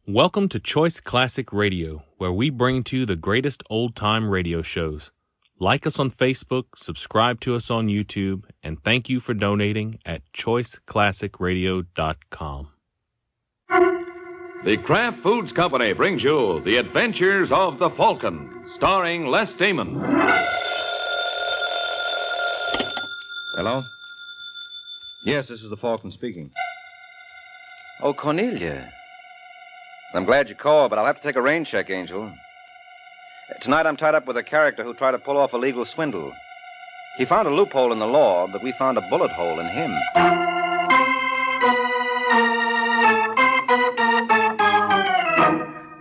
Welcome to Choice Classic Radio, where we bring to you the greatest old-time radio shows. Like us on Facebook, subscribe to us on YouTube, and thank you for donating at choiceclassicradio.com. The Kraft Foods Company brings you The Adventures of the Falcon, starring Les Damon. Hello? Yes, this is the Falcon speaking. Oh, Cornelia. I'm glad you called, but I'll have to take a rain check, Angel. Tonight I'm tied up with a character who tried to pull off a legal swindle. He found a loophole in the law, but we found a bullet hole in him.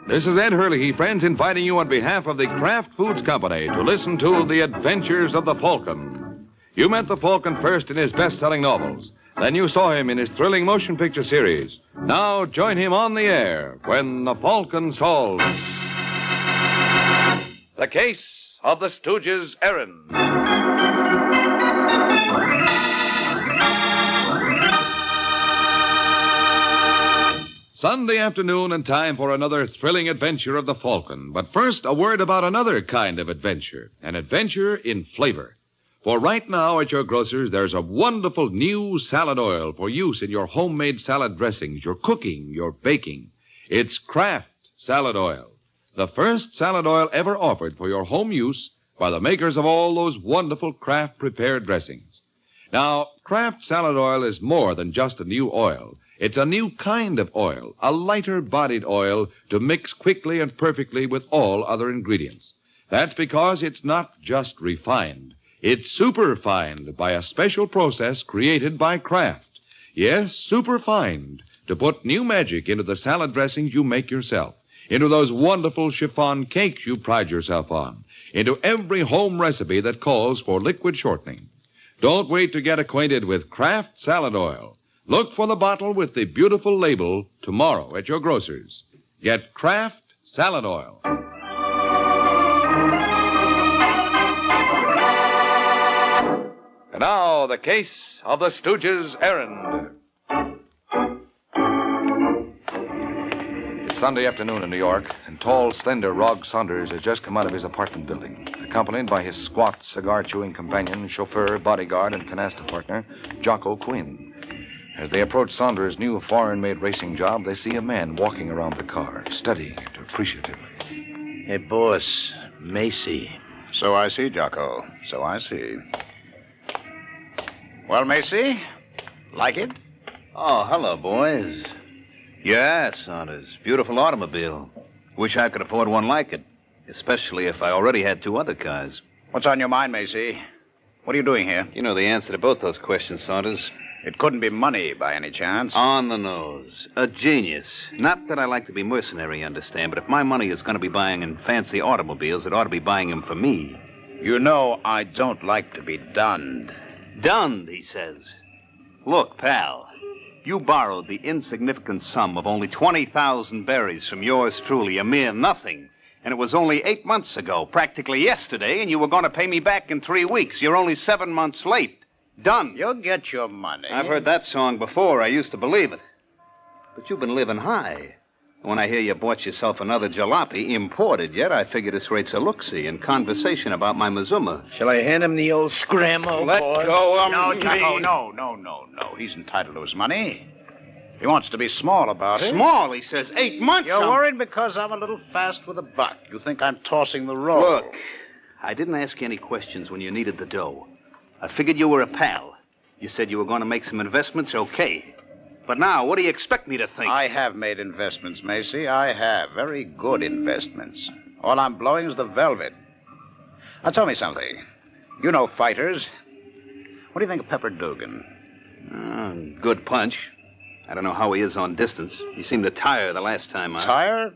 This is Ed Hurley, friends, inviting you on behalf of the Kraft Foods Company to listen to The Adventures of the Falcon. You met the Falcon first in his best-selling novels. Then you saw him in his thrilling motion picture series. Now join him on the air when the Falcon solves the case of the Stooge's Errand. Sunday afternoon and time for another thrilling adventure of the Falcon. But first, a word about another kind of adventure, an adventure in flavor. For right now at your grocer's, there's a wonderful new salad oil for use in your homemade salad dressings, your cooking, your baking. It's Kraft Salad Oil, the first salad oil ever offered for your home use by the makers of all those wonderful Kraft prepared dressings. Now, Kraft Salad Oil is more than just a new oil. It's a new kind of oil, a lighter-bodied oil to mix quickly and perfectly with all other ingredients. That's because it's not just refined. It's superfined by a special process created by Kraft. Yes, superfined to put new magic into the salad dressings you make yourself, into those wonderful chiffon cakes you pride yourself on, into every home recipe that calls for liquid shortening. Don't wait to get acquainted with Kraft Salad Oil. Look for the bottle with the beautiful label tomorrow at your grocer's. Get Kraft Salad Oil. And now, the case of the Stooge's Errand. It's Sunday afternoon in New York, and tall, slender Rog Saunders has just come out of his apartment building, accompanied by his squat, cigar-chewing companion, chauffeur, bodyguard, and canasta partner, Jocko Quinn. As they approach Saunders' new foreign-made racing job, they see a man walking around the car, studying it appreciatively. Hey, boss, Macy. So I see, Jocko. So I see. Well, Macy, like it? Oh, hello, boys. Yeah, Saunders. Beautiful automobile. Wish I could afford one like it, especially if I already had two other cars. What's on your mind, Macy? What are you doing here? You know the answer to both those questions, Saunders. It couldn't be money by any chance. On the nose. A genius. Not that I like to be mercenary, you understand, but if my money is going to be buying in fancy automobiles, it ought to be buying them for me. You know I don't like to be dunned. Dunned, he says. Look, pal, you borrowed the insignificant sum of only 20,000 berries from yours truly, a mere nothing. And it was only 8 months ago, practically yesterday, and you were going to pay me back in 3 weeks. You're only 7 months late. Done. You'll get your money. I've heard that song before. I used to believe it. But you've been living high. When I hear you bought yourself another jalopy, imported yet, I figure this rate's a look-see and conversation about my Mazuma. Shall I hand him the old scramble, Let boss? go of No, me. Jocko, no. He's entitled to his money. He wants to be small about it. Small, he says. 8 months. You're worried because I'm a little fast with a buck. You think I'm tossing the roll. Look, I didn't ask you any questions when you needed the dough. I figured you were a pal. You said you were going to make some investments, okay. But now, what do you expect me to think? I have made investments, Macy. I have. Very good investments. All I'm blowing is the velvet. Now, tell me something. You know fighters. What do you think of Pepper Dugan? Good punch. I don't know how he is on distance. He seemed to tire the last time. Tire?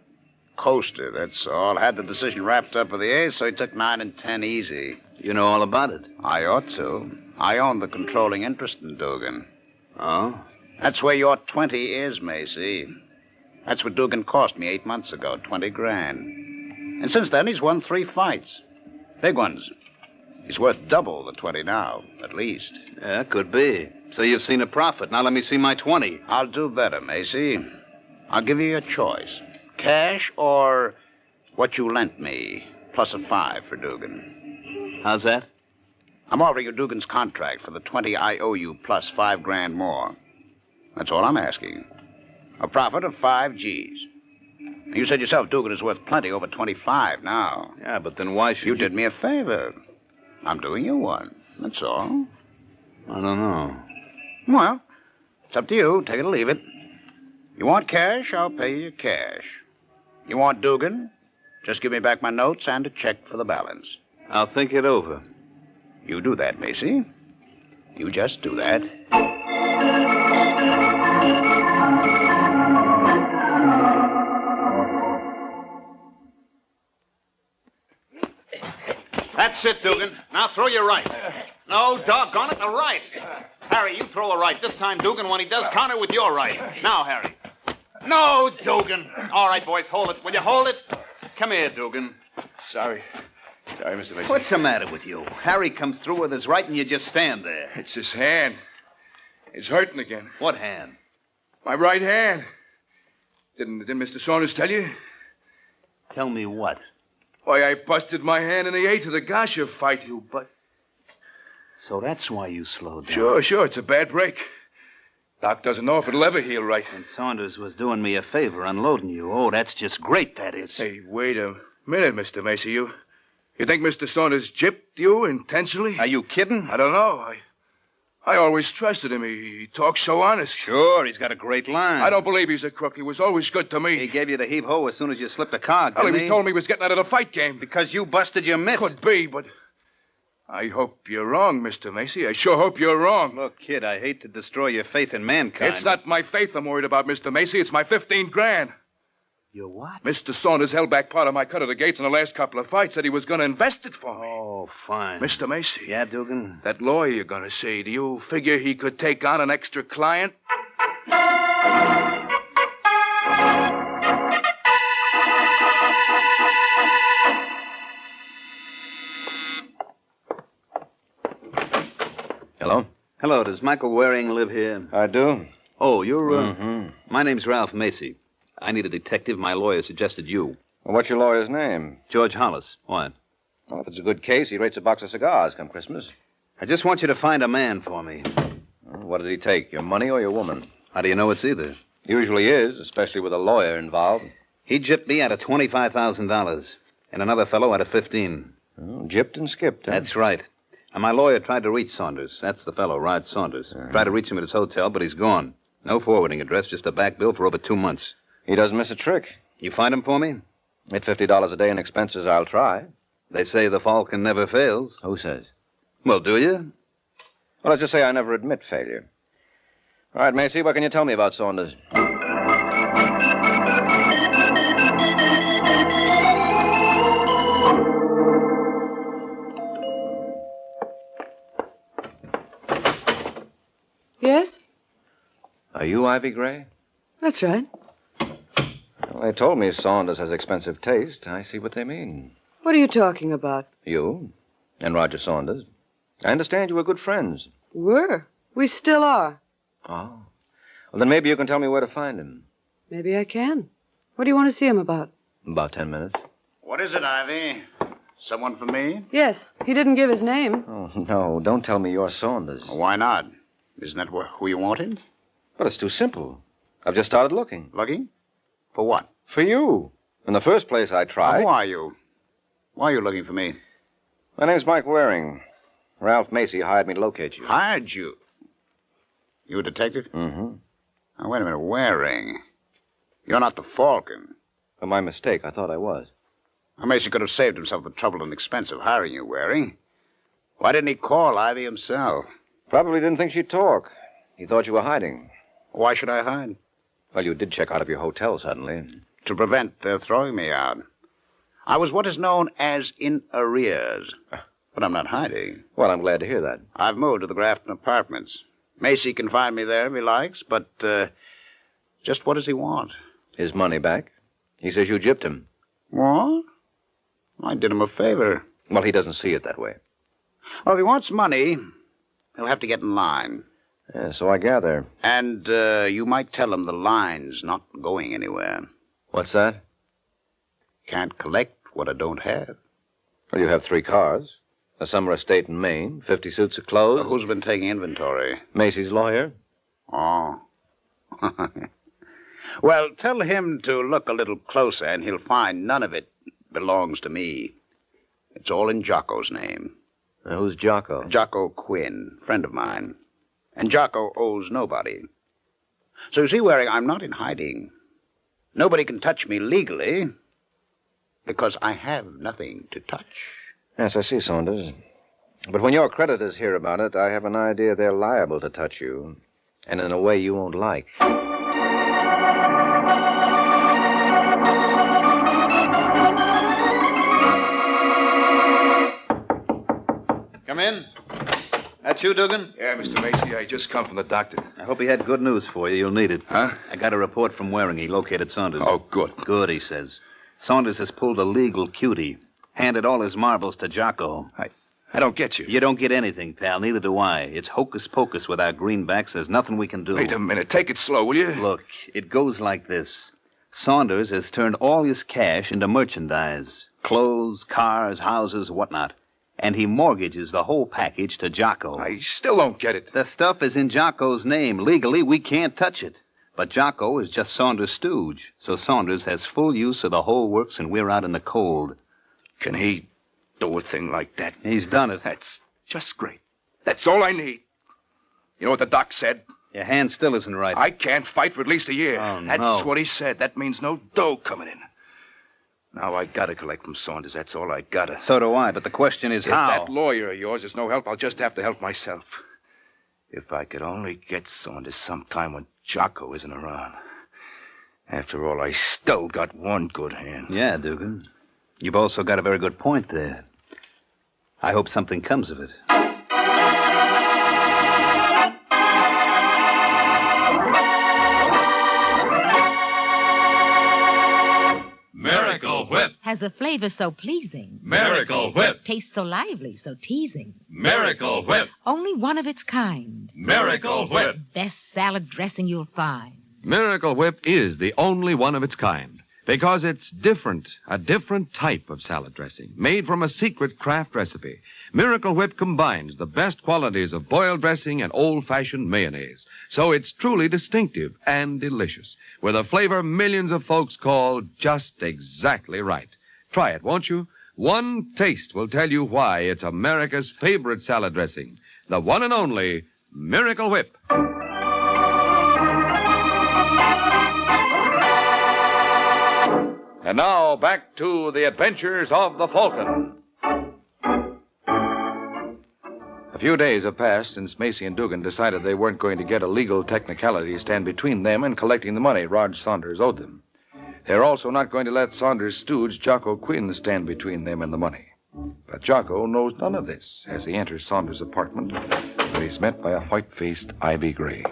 Coaster, that's all. Had the decision wrapped up with the ace, so he took 9 and 10 easy. You know all about it. I ought to. I own the controlling interest in Dugan. Oh? That's where your 20 is, Macy. That's what Dugan cost me 8 months ago, 20 grand. And since then, he's won 3 fights. Big ones. He's worth double the 20 now, at least. Yeah, could be. So you've seen a profit. Now let me see my 20. I'll do better, Macy. I'll give you a choice. Cash or what you lent me, plus a 5 for Dugan. How's that? I'm offering you Dugan's contract for the 20 I owe you plus 5 grand more. That's all I'm asking. A profit of 5 G's. You said yourself Dugan is worth plenty, over 25 now. Yeah, but then why should You did me a favor. I'm doing you one. That's all. I don't know. Well, it's up to you. Take it or leave it. You want cash, I'll pay you cash. You want Dugan? Just give me back my notes and a check for the balance. I'll think it over. You do that, Macy. You just do that. That's it, Dugan. Now throw your right. No, doggone it, the right. Harry, you throw a right. This time, Dugan, when he does, counter with your right. Now, Harry. No, Dugan. All right, boys, hold it. Will you hold it? Come here, Dugan. Sorry, Mr. Mason. What's the matter with you? Harry comes through with his right and you just stand there. It's his hand. It's hurting again. What hand? My right hand. Didn't Mr. Saunders tell you? Tell me what? Why, I busted my hand in the 8th of the Gasha fight. So that's why you slowed down. Sure. It's a bad break. Doc doesn't know if it'll ever heal right. And Saunders was doing me a favor unloading you. Oh, that's just great, that is. Hey, wait a minute, Mr. Macy. You think Mr. Saunders gypped you intentionally? Are you kidding? I don't know. I always trusted him. He talks so honest. Sure, he's got a great line. I don't believe he's a crook. He was always good to me. He gave you the heave-ho as soon as you slipped a card, Well, didn't he told me he was getting out of the fight game. Because you busted your mitt. Could be, but I hope you're wrong, Mr. Macy. I sure hope you're wrong. Look, kid, I hate to destroy your faith in mankind. It's not my faith I'm worried about, Mr. Macy. It's my 15 grand. Your what? Mr. Saunders held back part of my cut of the gates in the last couple of fights. Said he was going to invest it for me. Oh, fine. Mr. Macy. Yeah, Dugan? That lawyer you're going to see, do you figure he could take on an extra client? Hello? Hello, does Michael Waring live here? I do. Oh, you're, My name's Ralph Macy. I need a detective. My lawyer suggested you. Well, what's your lawyer's name? George Hollis. What? Well, if it's a good case, he rates a box of cigars come Christmas. I just want you to find a man for me. Well, what did he take, your money or your woman? How do you know it's either? Usually is, especially with a lawyer involved. He gypped me out of $25,000, and another fellow out of 15. Oh, gypped and skipped, huh? That's right. And my lawyer tried to reach Saunders. That's the fellow, Rod Saunders. Tried to reach him at his hotel, but he's gone. No forwarding address, just a back bill for over 2 months. He doesn't miss a trick. You find him for me? At $50 a day in expenses, I'll try. They say the Falcon never fails. Who says? Well, do you? Well, let's just say I never admit failure. All right, Macy, what can you tell me about Saunders? Yes? Are you Ivy Gray? That's right. Well, they told me Saunders has expensive taste. I see what they mean. What are you talking about? You and Roger Saunders. I understand you were good friends. Were. We still are. Oh. Well, then maybe you can tell me where to find him. Maybe I can. What do you want to see him about? About 10 minutes. What is it, Ivy? Someone for me? Yes. He didn't give his name. Oh, no. Don't tell me you're Saunders. Why not? Isn't that who you wanted? But it's too simple. I've just started looking. Looking? For what? For you. In the first place, I tried. Who are you? Why are you looking for me? My name's Mike Waring. Ralph Macy hired me to locate you. Hired you? You a detective? Mm-hmm. Now, wait a minute. Waring. You're not the Falcon. For my mistake, I thought I was. Macy could have saved himself the trouble and expense of hiring you, Waring. Why didn't he call Ivy himself? Probably didn't think she'd talk. He thought you were hiding. Why should I hide? Well, you did check out of your hotel suddenly. To prevent their throwing me out. I was what is known as in arrears. But I'm not hiding. Well, I'm glad to hear that. I've moved to the Grafton Apartments. Macy can find me there if he likes, but just what does he want? His money back? He says you gypped him. What? I did him a favor. Well, he doesn't see it that way. Well, if he wants money, he'll have to get in line. Yeah, so I gather. And you might tell him the line's not going anywhere. What's that? Can't collect what I don't have. Well, you have 3 cars, a summer estate in Maine, 50 suits of clothes. Who's been taking inventory? Macy's lawyer. Oh. Well, tell him to look a little closer, and he'll find none of it belongs to me. It's all in Jocko's name. Who's Jocko? Jocko Quinn, friend of mine. And Jocko owes nobody. So you see, Waring, I'm not in hiding. Nobody can touch me legally because I have nothing to touch. Yes, I see, Saunders. But when your creditors hear about it, I have an idea they're liable to touch you. And in a way you won't like. Come in. That you, Dugan? Yeah, Mr. Macy, I just come from the doctor. I hope he had good news for you. You'll need it. Huh? I got a report from Waring. He located Saunders. Oh, good. Good, he says. Saunders has pulled a legal cutie. Handed all his marbles to Jocko. I don't get you. You don't get anything, pal. Neither do I. It's hocus pocus with our greenbacks. There's nothing we can do. Wait a minute. Take it slow, will you? Look, it goes like this. Saunders has turned all his cash into merchandise. Clothes, cars, houses, whatnot. And he mortgages the whole package to Jocko. I still don't get it. The stuff is in Jocko's name. Legally, we can't touch it. But Jocko is just Saunders' stooge. So Saunders has full use of the whole works, and we're out in the cold. Can he do a thing like that? He's done it. That's just great. That's all I need. You know what the doc said? Your hand still isn't right. I can't fight for at least a year. Oh, no. That's what he said. That means no dough coming in. Now I gotta collect from Saunders. That's all I gotta. So do I, but the question is If how. that lawyer of yours is no help, I'll just have to help myself. If I could only get Saunders sometime when Jocko isn't around. After all, I still got one good hand. Yeah, Dugan. You've also got a very good point there. I hope something comes of it. Miracle Whip. Has a flavor so pleasing. Miracle Whip. Tastes so lively, so teasing. Miracle Whip. Only one of its kind. Miracle Whip. Best salad dressing you'll find. Miracle Whip is the only one of its kind because it's different, a different type of salad dressing made from a secret craft recipe. Miracle Whip combines the best qualities of boiled dressing and old-fashioned mayonnaise, so it's truly distinctive and delicious, with a flavor millions of folks call just exactly right. Try it, won't you? One taste will tell you why it's America's favorite salad dressing, the one and only Miracle Whip. And now, back to the adventures of the Falcon. A few days have passed since Macy and Dugan decided they weren't going to get a legal technicality to stand between them and collecting the money Rog Saunders owed them. They're also not going to let Saunders' stooge, Jocko Quinn, stand between them and the money. But Jocko knows none of this as he enters Saunders' apartment, where he's met by a white-faced Ivy Gray.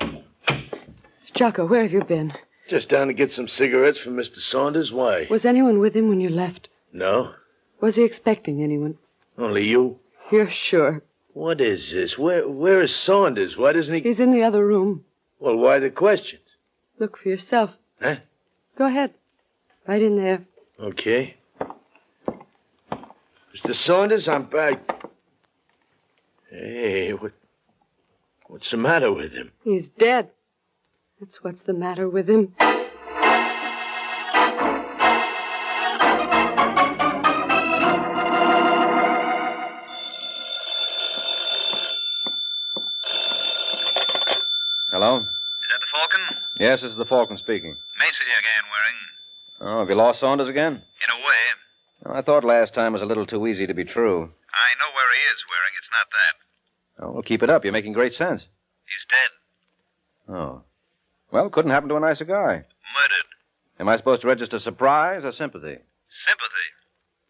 Jocko, where have you been? Just down to get some cigarettes from Mr. Saunders. Why? Was anyone with him when you left? No. Was he expecting anyone? Only you? You're sure? What is this? Where is Saunders? Why doesn't he... He's in the other room. Well, why the questions? Look for yourself. Huh? Go ahead. Right in there. Okay. Mr. Saunders, I'm back. Hey, what's the matter with him? He's dead. That's what's the matter with him. Hello? Is that the Falcon? Yes, this is the Falcon speaking. Macy again, Waring. Oh, have you lost Saunders again? In a way. Oh, I thought last time was a little too easy to be true. I know where he is, Waring. It's not that. Oh, well, keep it up. You're making great sense. He's dead. Oh. Well, couldn't happen to a nicer guy. Murdered. Am I supposed to register surprise or sympathy? Sympathy.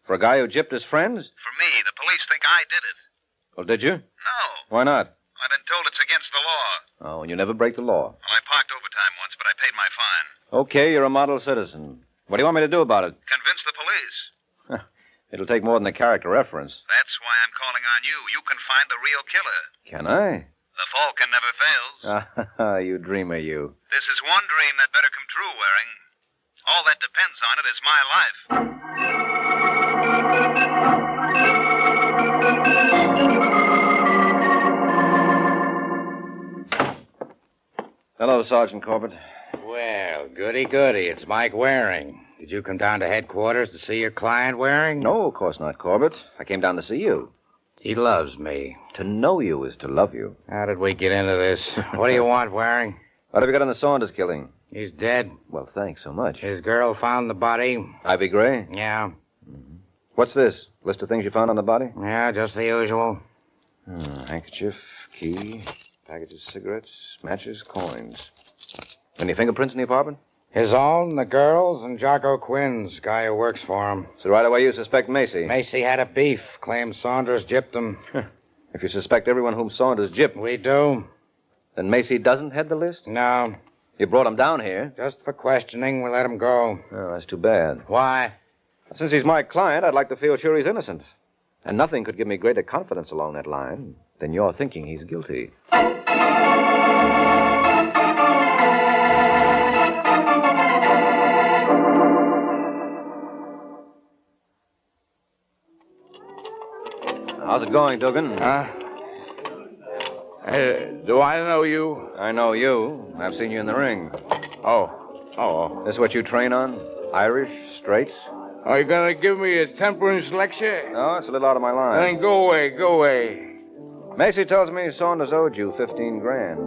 For a guy who gypped his friends? For me, the police think I did it. Well, did you? No. Why not? I've been told it's against the law. Oh, and you never break the law. Well, I parked overtime once, but I paid my fine. Okay, you're a model citizen. What do you want me to do about it? Convince the police. It'll take more than a character reference. That's why I'm calling on you. You can find the real killer. Can I? The Falcon never fails. Ah, you dreamer, you. This is one dream that better come true, Waring. All that depends on it is my life. Hello, Sergeant Corbett. Well, goody. It's Mike Waring. Did you come down to headquarters to see your client, Waring? No, of course not, Corbett. I came down to see you. He loves me. To know you is to love you. How did we get into this? What do you want, Waring? What have you got on the Saunders killing? He's dead. Well, thanks so much. His girl found the body. Ivy Gray? Yeah. What's this? List of things you found on the body? Yeah, just the usual. Handkerchief, key, package of cigarettes, matches, coins. Any fingerprints in the apartment? His own, the girl's, and Jocko Quinn's, guy who works for him. So right away you suspect Macy? Macy had a beef. Claims Saunders gypped him. If you suspect everyone whom Saunders gypped... We do. Then Macy doesn't head the list? No. You brought him down here? Just for questioning, we let him go. Oh, that's too bad. Why? Since he's my client, I'd like to feel sure he's innocent. And nothing could give me greater confidence along that line than your thinking he's guilty. How's it going, Dugan? Do I know you? I know you. I've seen you in the ring. Oh. This what you train on? Irish, straight? Are you gonna give me a temperance lecture? No, it's a little out of my line. Then go away. Macy tells me Saunders owed you 15 grand.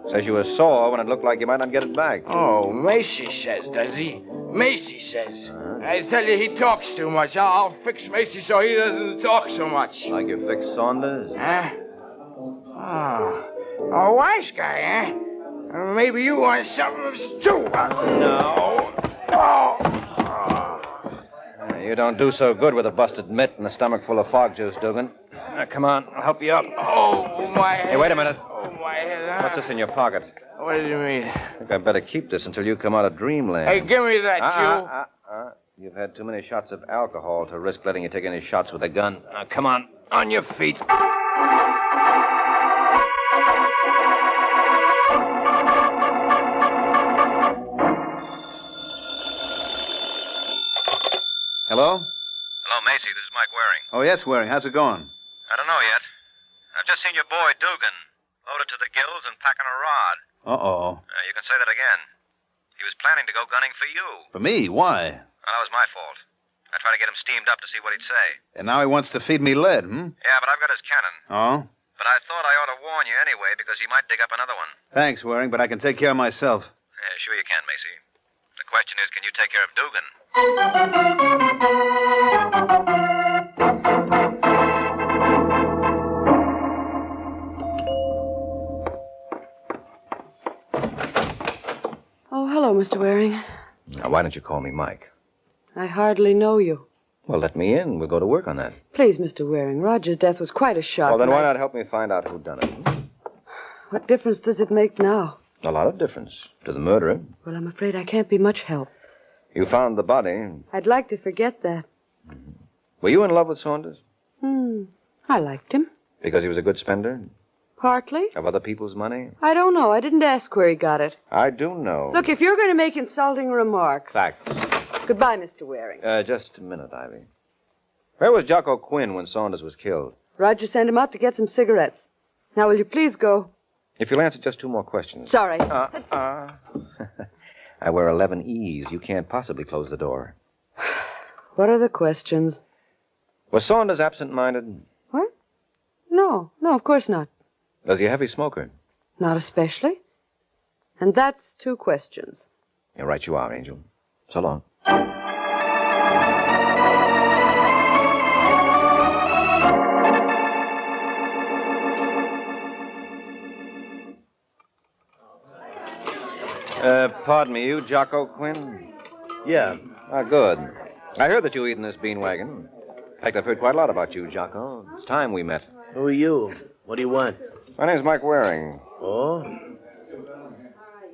Says you were sore when it looked like you might not get it back. Oh, Macy says, does he? Macy says. I tell you, he talks too much. I'll fix Macy so he doesn't talk so much. Like you fixed Saunders? Huh? Oh, wise guy, eh? Maybe you want something too. No. You don't do so good with a busted mitt and a stomach full of fog juice, Dugan. Come on, I'll help you up. Oh, my head. Hey, wait a minute. Oh, my head. What's this in your pocket? What do you mean? I think I'd better keep this until you come out of dreamland. Hey, give me that, You've had too many shots of alcohol to risk letting you take any shots with a gun. Now, come on your feet. Hello? Hello, Macy. This is Mike Waring. Oh, yes, Waring. How's it going? I don't know yet. I've just seen your boy, Dugan, loaded to the gills and packing a rod. Uh-oh. You can say that again. He was planning to go gunning for you. For me? Why? Well, that was my fault. I tried to get him steamed up to see what he'd say. And now he wants to feed me lead, Yeah, but I've got his cannon. Oh? But I thought I ought to warn you anyway, because he might dig up another one. Thanks, Waring, but I can take care of myself. Yeah, sure you can, Macy. The question is, can you take care of Dugan? Oh, hello, Mr. Waring. Now, why don't you call me Mike? I hardly know you. Well, let me in. We'll go to work on that. Please, Mr. Waring, Roger's death was quite a shock. Well, then why not help me find out who done it? What difference does it make now? A lot of difference. To the murderer. Well, I'm afraid I can't be much help. You found the body. I'd like to forget that. Were you in love with Saunders? I liked him. Because he was a good spender? Partly. Of other people's money? I don't know. I didn't ask where he got it. I do know. Look, if you're going to make insulting remarks... Facts. Goodbye, Mr. Waring. Just a minute, Ivy. Where was Jocko Quinn when Saunders was killed? Roger sent him out to get some cigarettes. Now, will you please go? If you'll answer just 2 more questions. Sorry. I wear 11 E's. You can't possibly close the door. What are the questions? Was Saunders absent-minded? What? No, of course not. Was he a heavy smoker? Not especially. And that's 2 questions. You're right you are, Angel. So long. Pardon me, you Jocko Quinn? Yeah. Good. I heard that you eat in this bean wagon. In fact, I've heard quite a lot about you, Jocko. It's time we met. Who are you? What do you want? My name's Mike Waring. Oh?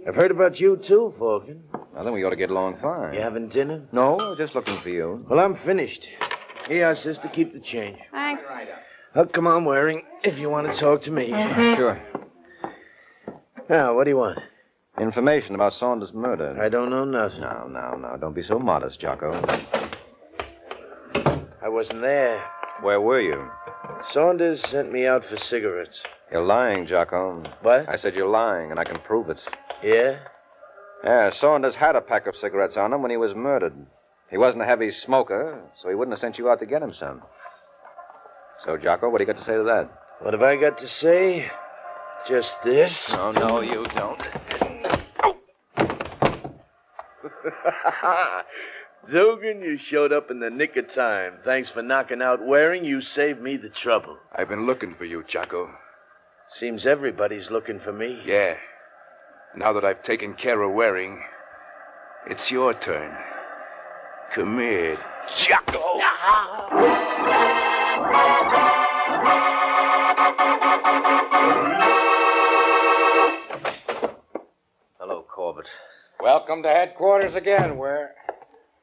I've heard about you, too, Falcon. Well, then we ought to get along fine. You having dinner? No, just looking for you. Well, I'm finished. Here, sister, keep the change. Thanks. Oh, come on, Waring, if you want to talk to me. Sure. Now, what do you want? Information about Saunders' murder. I don't know nothing. No. Don't be so modest, Jocko. I wasn't there. Where were you? Saunders sent me out for cigarettes. You're lying, Jocko. What? I said you're lying, and I can prove it. Yeah? Yeah, Saunders had a pack of cigarettes on him when he was murdered. He wasn't a heavy smoker, so he wouldn't have sent you out to get him some. So, Jocko, what do you got to say to that? What have I got to say? Just this? No, you don't. Dugan, you showed up in the nick of time. Thanks for knocking out Waring. You saved me the trouble. I've been looking for you, Jocko. Seems everybody's looking for me. Yeah. Now that I've taken care of Waring, it's your turn. Come here, Jocko. Hello, Corbett. Welcome to headquarters again, Ware.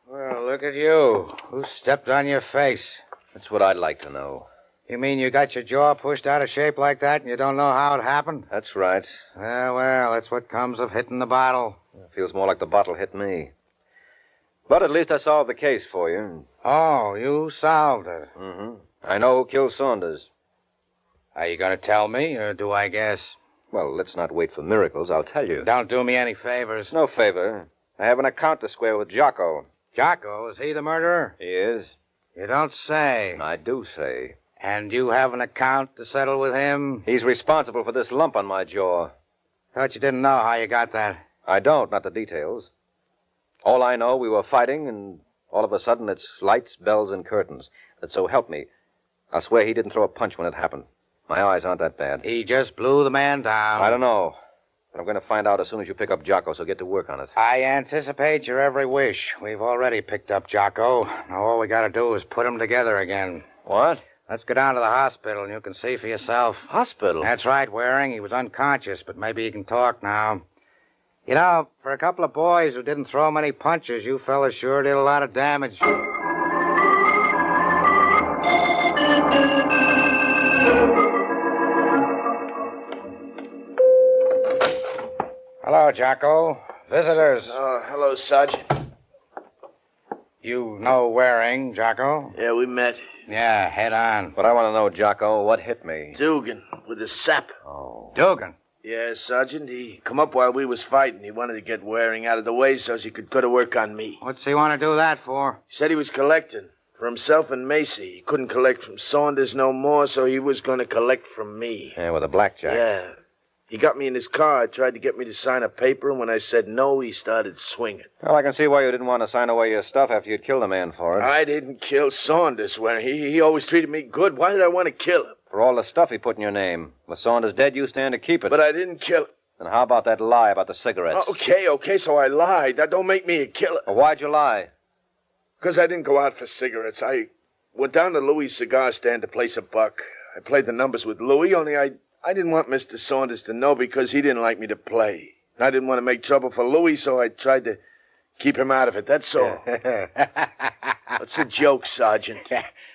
Well, look at you. Who stepped on your face? That's what I'd like to know. You mean you got your jaw pushed out of shape like that and you don't know how it happened? That's right. Well, that's what comes of hitting the bottle. It feels more like the bottle hit me. But at least I solved the case for you. Oh, you solved it. Mm-hmm. I know who killed Saunders. Are you going to tell me, or do I guess? Well, let's not wait for miracles. I'll tell you. Don't do me any favors. No favor. I have an account to square with Jocko. Jocko, is he the murderer? He is. You don't say. I do say. And you have an account to settle with him? He's responsible for this lump on my jaw. Thought you didn't know how you got that. I don't, not the details. All I know, we were fighting, and all of a sudden it's lights, bells, and curtains. But so help me, I'll swear he didn't throw a punch when it happened. My eyes aren't that bad. He just blew the man down. I don't know. But I'm going to find out as soon as you pick up Jocko, so get to work on it. I anticipate your every wish. We've already picked up Jocko. Now all we got to do is put them together again. What? Let's go down to the hospital, and you can see for yourself. Hospital? That's right, Waring. He was unconscious, but maybe he can talk now. You know, for a couple of boys who didn't throw many punches, you fellas sure did a lot of damage. Hello, Jocko. Visitors. Oh, hello, Sergeant. You know Waring, Jocko? Yeah, we met. Yeah, head on. But I want to know, Jocko, what hit me? Dugan, with the sap. Oh. Dugan? Yeah, Sergeant. He come up while we was fighting. He wanted to get Waring out of the way so he could go to work on me. What's he want to do that for? He said he was collecting for himself and Macy. He couldn't collect from Saunders no more, so he was going to collect from me. Yeah, with a blackjack. Yeah. He got me in his car, tried to get me to sign a paper, and when I said no, he started swinging. Well, I can see why you didn't want to sign away your stuff after you'd killed a man for it. I didn't kill Saunders. He always treated me good. Why did I want to kill him? For all the stuff he put in your name. With Saunders dead, you stand to keep it. But I didn't kill him. Then how about that lie about the cigarettes? Okay, so I lied. That don't make me a killer. Well, why'd you lie? Because I didn't go out for cigarettes. I went down to Louis' cigar stand to place a buck. I played the numbers with Louis, only I didn't want Mr. Saunders to know because he didn't like me to play. I didn't want to make trouble for Louis, so I tried to keep him out of it, that's all. What's a joke, Sergeant?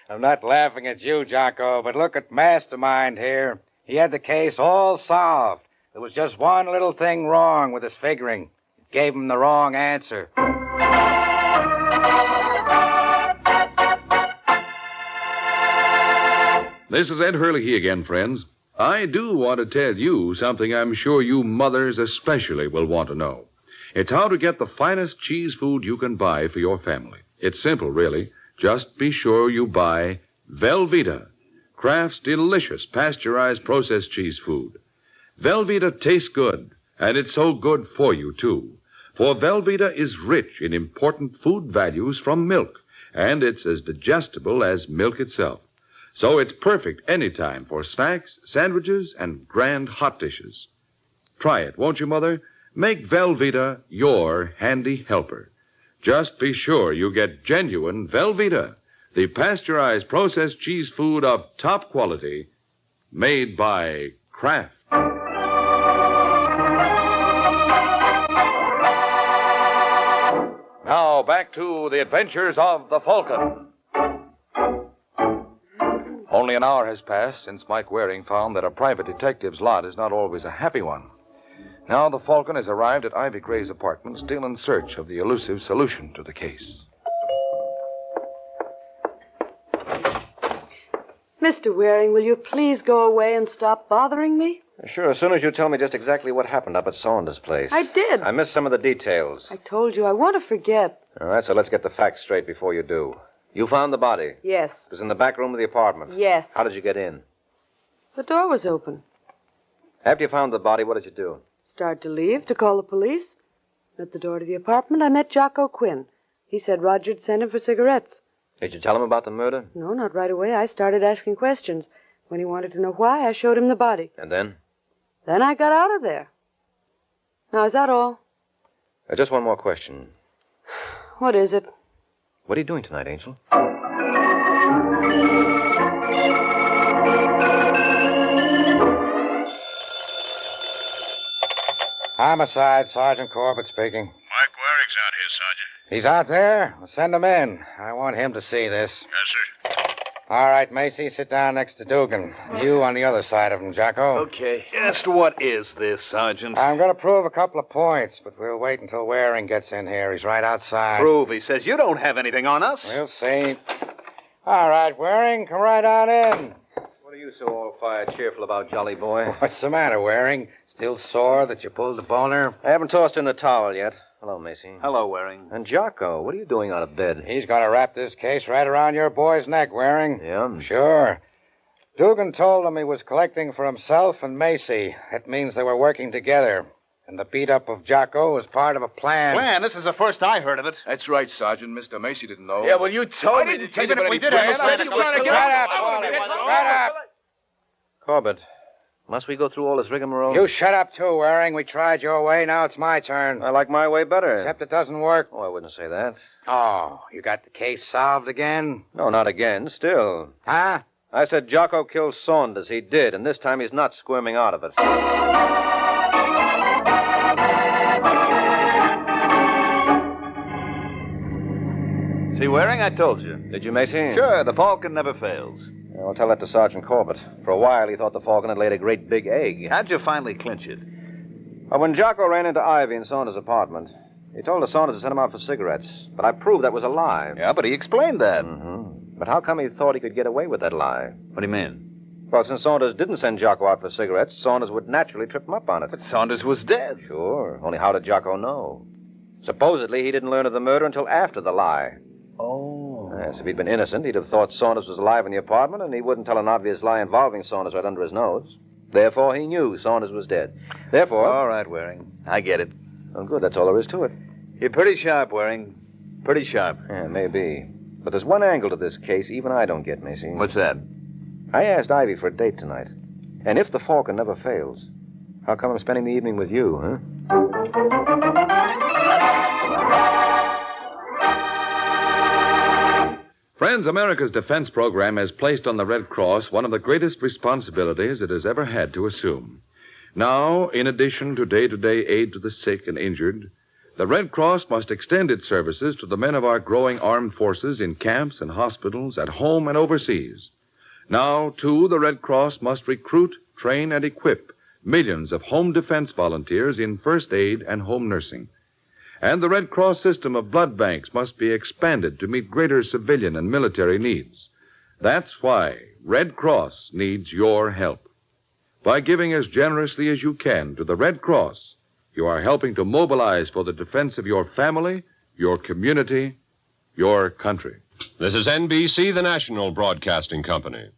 I'm not laughing at you, Jocko, but look at Mastermind here. He had the case all solved. There was just one little thing wrong with his figuring. It gave him the wrong answer. This is Ed Hurley again, friends. I do want to tell you something I'm sure you mothers especially will want to know. It's how to get the finest cheese food you can buy for your family. It's simple, really. Just be sure you buy Velveeta, Kraft's delicious pasteurized processed cheese food. Velveeta tastes good, and it's so good for you, too. For Velveeta is rich in important food values from milk, and it's as digestible as milk itself. So it's perfect anytime for snacks, sandwiches, and grand hot dishes. Try it, won't you, Mother? Make Velveeta your handy helper. Just be sure you get genuine Velveeta, the pasteurized processed cheese food of top quality, made by Kraft. Now, back to the adventures of the Falcon. Only an hour has passed since Mike Waring found that a private detective's lot is not always a happy one. Now the Falcon has arrived at Ivy Gray's apartment, still in search of the elusive solution to the case. Mr. Waring, will you please go away and stop bothering me? Sure, as soon as you tell me just exactly what happened up at Saunders' place. I did. I missed some of the details. I told you, I want to forget. All right, so let's get the facts straight before you do. You found the body? Yes. It was in the back room of the apartment? Yes. How did you get in? The door was open. After you found the body, what did you do? Started to leave, to call the police. At the door to the apartment, I met Jocko Quinn. He said Roger'd sent him for cigarettes. Did you tell him about the murder? No, not right away. I started asking questions. When he wanted to know why, I showed him the body. And then? Then I got out of there. Now, is that all? Just one more question. What is it? What are you doing tonight, Angel? Homicide, Sergeant Corbett speaking. Mike Waring's out here, Sergeant. He's out there? Well, send him in. I want him to see this. Yes, sir. All right, Macy, sit down next to Dugan. You on the other side of him, Jocko. Okay. Just what is this, Sergeant? I'm going to prove a couple of points, but we'll wait until Waring gets in here. He's right outside. Prove, he says. You don't have anything on us. We'll see. All right, Waring, come right on in. What are you so all-fired cheerful about, jolly boy? What's the matter, Waring? Still sore that you pulled the boner? I haven't tossed in the towel yet. Hello, Macy. Hello, Waring. And Jocko, what are you doing out of bed? He's going to wrap this case right around your boy's neck, Waring. Yeah? Sure. Dugan told him he was collecting for himself and Macy. That means they were working together. And the beat-up of Jocko was part of a plan. Plan? This is the first I heard of it. That's right, Sergeant. Mr. Macy didn't know. Yeah, well, you told me to tell you, but we did have a Shut up, Wally. Shut up. Corbett, must we go through all this rigmarole? You shut up, too, Waring. We tried your way. Now it's my turn. I like my way better. Except it doesn't work. Oh, I wouldn't say that. Oh, you got the case solved again? No, not again. Still. Huh? I said Jocko killed Saunders. He did, and this time he's not squirming out of it. See, Waring, I told you. Did you, Macy? Sure, the Falcon never fails. I'll tell that to Sergeant Corbett. For a while, he thought the Falcon had laid a great big egg. How'd you finally clinch it? Well, when Jocko ran into Ivy in Saunders' apartment, he told us Saunders to send him out for cigarettes. But I proved that was a lie. Yeah, but he explained that. Mm-hmm. But how come he thought he could get away with that lie? What do you mean? Well, since Saunders didn't send Jocko out for cigarettes, Saunders would naturally trip him up on it. But Saunders was dead. Sure. Only how did Jocko know? Supposedly, he didn't learn of the murder until after the lie. Oh. Yes, if he'd been innocent, he'd have thought Saunders was alive in the apartment, and he wouldn't tell an obvious lie involving Saunders right under his nose. Therefore, he knew Saunders was dead. Therefore... All right, Waring. I get it. Well, good. That's all there is to it. You're pretty sharp, Waring. Pretty sharp. Yeah, maybe. But there's one angle to this case even I don't get, Macy. What's that? I asked Ivy for a date tonight. And if the Falcon never fails, how come I'm spending the evening with you, huh? Friends, America's defense program has placed on the Red Cross one of the greatest responsibilities it has ever had to assume. Now, in addition to day-to-day aid to the sick and injured, the Red Cross must extend its services to the men of our growing armed forces in camps and hospitals, at home and overseas. Now, too, the Red Cross must recruit, train, and equip millions of home defense volunteers in first aid and home nursing. And the Red Cross system of blood banks must be expanded to meet greater civilian and military needs. That's why Red Cross needs your help. By giving as generously as you can to the Red Cross, you are helping to mobilize for the defense of your family, your community, your country. This is NBC, the national broadcasting company.